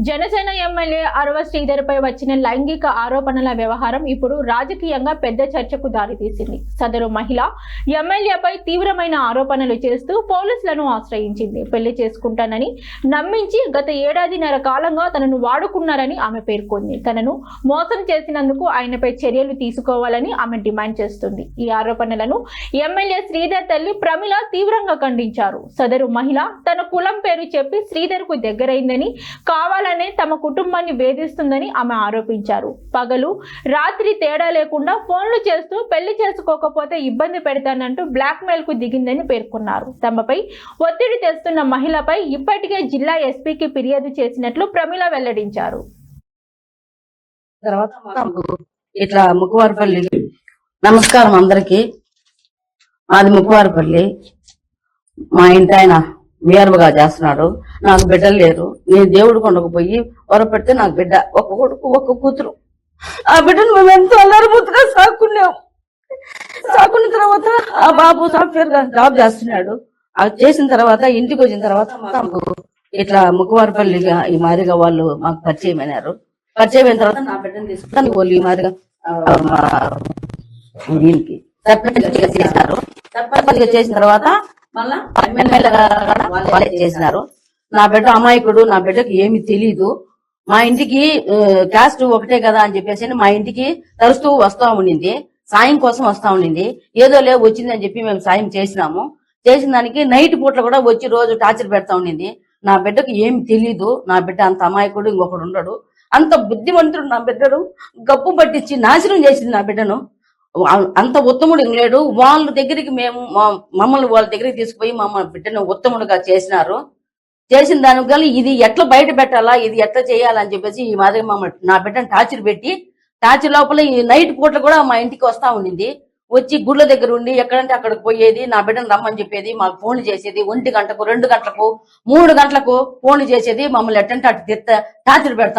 Janasena MLA అరవ శ్రీధర్పై వచ్చిన లైంగిక ఆరోపణల వ్యవహారం ఇప్పుడు రాజకీయంగా పెద్ద చర్చకు దారితీసింది. సదరు మహిళ ఎమ్మెల్యేపై తీవ్రమైన ఆరోపణలు చేస్తూ పోలీసులను ఆశ్రయించింది. పెళ్లి చేసుకుంటానని నమ్మించి గత ఏడాదిన్నర కాలంగా తనను వాడుకున్నారని ఆమె పేర్కొంది. తనను మోసం చేసినందుకు ఆయనపై చర్యలు తీసుకోవాలని ఆమె డిమాండ్ చేస్తుంది. ఈ ఆరోపణలను ఎమ్మెల్యే శ్రీధర్ తల్లి ప్రమిళ తీవ్రంగా ఖండించారు. సదరు మహిళ తన కులం పేరు చెప్పి శ్రీధర్ కు దగ్గరైందని కావాలనే తమ కుటుంబాన్ని వేధిస్తుందని ఆమె ఆరోపించారు. పగలు రాత్రి తేడా లేకుండా ఫోన్లు చేస్తూ పెళ్లి చేసుకోకపోతే ఇబ్బంది పెడతానంటూ బ్లాక్ మెయిల్ కు దిగిందని పేర్కొన్నారు. తమపై ఒత్తిడి తెస్తున్న మహిళపై ఇప్పటికే జిల్లా ఎస్పీకి ఫిర్యాదు చేసినట్లు ప్రమిళ వెల్లడించారు. ఇట్లా ముక్కువారిపల్లి నమస్కారం అందరికి. మాది ముక్కువారిపల్లి. మా ఇంటి ఆయన విఆర్ఓగా చేస్తున్నాడు. నాకు బిడ్డలు లేరు. నేను దేవుడు కొండకపోయి వరపెడితే నాకు బిడ్డ ఒక కొడుకు ఒక కూతురు. ఆ బిడ్డను మేము ఎంతో అల్లరిముద్దుగా సాక్కున్నాం. సాకున్న తర్వాత ఆ బాబు సాఫ్ట్వేర్ గా జాబ్ చేస్తున్నాడు. అది చేసిన తర్వాత ఇంటికి వచ్చిన తర్వాత మాకు ఇట్లా ముక్కువారిపల్లిగా ఈ మాదిరిగా వాళ్ళు మాకు పరిచయం అయినారు. పరిచయం అయిన తర్వాత నా బిడ్డను తీసుకుంటాను వాళ్ళు ఈ మాదిరిగా దీనికి సర్పంచ్గా చేశారు. సర్పంచ్గా చేసిన తర్వాత మళ్ళా ఎమ్మెల్యేగా వాళ్ళే చేసినారు. నా బిడ్డ అమాయకుడు. నా బిడ్డకి ఏమి తెలీదు. మా ఇంటికి క్యాస్ట్ ఒకటే కదా అని చెప్పేసి మా ఇంటికి తరుస్తూ వస్తా ఉండింది. సాయం కోసం వస్తా ఉండింది. ఏదో లే వచ్చింది అని చెప్పి మేము సాయం చేసినాము. చేసిన దానికి నైట్ పూట్ల కూడా వచ్చి రోజు టార్చర్ పెడతా ఉండింది. నా బిడ్డకు ఏమి తెలీదు. నా బిడ్డ అంత అమాయకుడు ఇంకొకడు ఉండడు. అంత బుద్ధిమంతుడు నా బిడ్డడు. గప్పు పట్టించి నాశనం చేసింది నా బిడ్డను. అంత ఉత్తముడు లేడు. వాళ్ళ దగ్గరికి మేము మమ్మల్ని వాళ్ళ దగ్గరికి తీసుకుపోయి మమ్మల్ని బిడ్డను ఉత్తముడుగా చేసినారు. చేసిన దానికి కానీ ఇది ఎట్లా బయట పెట్టాలా, ఇది ఎట్లా చేయాలని చెప్పేసి ఈ మాదిరి మమ్మల్ని నా బిడ్డను టార్చర్ పెట్టి టార్చర్ లోపల ఈ నైట్ పూట్ల కూడా మా ఇంటికి వస్తా ఉండింది. వచ్చి గుళ్ళ దగ్గర ఉండి ఎక్కడంటే అక్కడికి పోయేది. నా బిడ్డను రమ్మని చెప్పేది. మాకు ఫోన్లు చేసేది. 1 గంటకు 2 గంటలకు 3 గంటలకు ఫోన్లు చేసేది. మమ్మల్ని ఎట్టంటే అటు టార్చర్ పెడతాం.